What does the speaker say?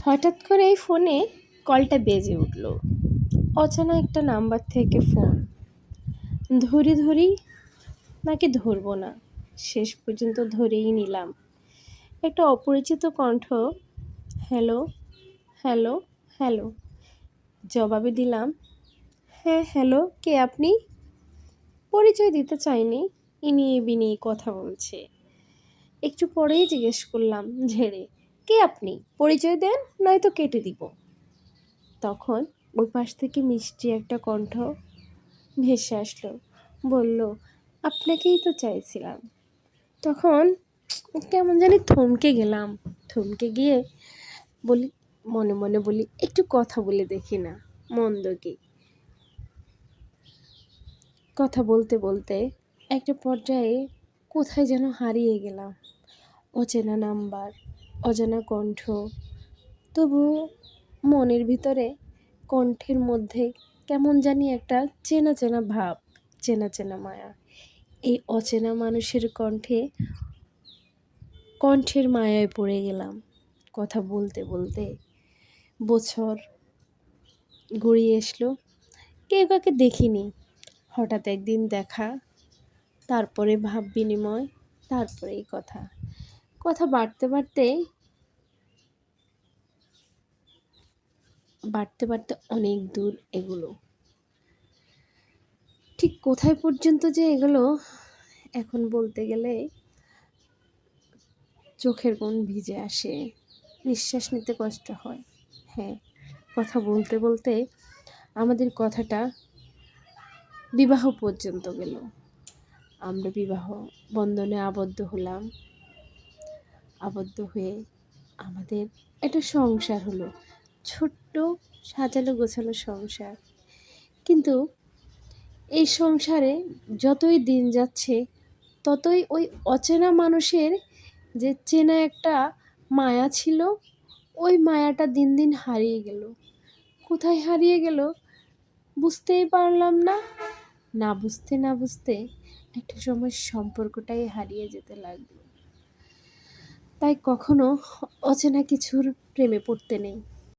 হঠাৎ করে এই ফোনে কলটা বেজে উঠল। অচেনা একটা নাম্বার থেকে ফোন। ধরি নাকি ধরবো না, শেষ পর্যন্ত ধরেই নিলাম। একটা অপরিচিত কণ্ঠ, হ্যালো হ্যালো হ্যালো। জবাবে দিলাম, হ্যাঁ হ্যালো, কে আপনি? পরিচয় দিতে চাইনি, ইনিয়ে বিনিয়ে কথা বলছে। একটু পরেই জিজ্ঞেস করলাম ঝেড়ে, কে আপনি? পরিচয় দেন, নয়তো কেটে দিব। তখন ওই পাশ থেকে মিষ্টি একটা কণ্ঠ ভেসে আসলো, বলল, আপনাকেই তো চাইছিলাম। তখন কেমন জানি থমকে গেলাম। থমকে গিয়ে বলি, মনে মনে বলি, একটু কথা বলে দেখি না, মন্দ কি। কথা বলতে বলতে একটা পর্যায়ে কোথায় যেন হারিয়ে গেলাম। অচেনা নাম্বার, অজানা কণ্ঠ, তবু মনের ভিতরে কণ্ঠের মধ্যে কেমন জানি একটা চেনা চেনা ভাব, চেনা চেনা মায়া। এই অচেনা মানুষের কণ্ঠের মায়ায় পড়ে গেলাম। কথা বলতে বলতে বছর গড়িয়ে আসলো, কেউ কাকে দেখিনি। হঠাৎ একদিন দেখা, তারপরে ভাব বিনিময়, তারপরে এই কথা। কথা বাড়তে বাড়তে বাড়তে বাড়তে অনেক দূর এগুলো। ঠিক কোথায় পর্যন্ত যে এগুলো, এখন বলতে গেলে চোখের কোণ ভিজে আসে, নিঃশ্বাস নিতে কষ্ট হয়। হ্যাঁ, কথা বলতে বলতে আমাদের কথাটা বিবাহ পর্যন্ত গেল। আমরা বিবাহ বন্ধনে আবদ্ধ হলাম। আবদ্ধ হয়ে আমাদের একটা সংসার হলো, ছোট্ট সাজানো গোছানো সংসার। কিন্তু এই সংসারে যতই দিন যাচ্ছে, ততই ওই অচেনা মানুষের যে চেনা একটা মায়া ছিল, ওই মায়াটা দিন দিন হারিয়ে গেল। কোথায় হারিয়ে গেল বুঝতেই পারলাম না। না বুঝতে না বুঝতে একটা সময় সম্পর্কটাই হারিয়ে যেতে লাগলো। তাই কখনো অচেনা কিছুর প্রেমে পড়তে নেই।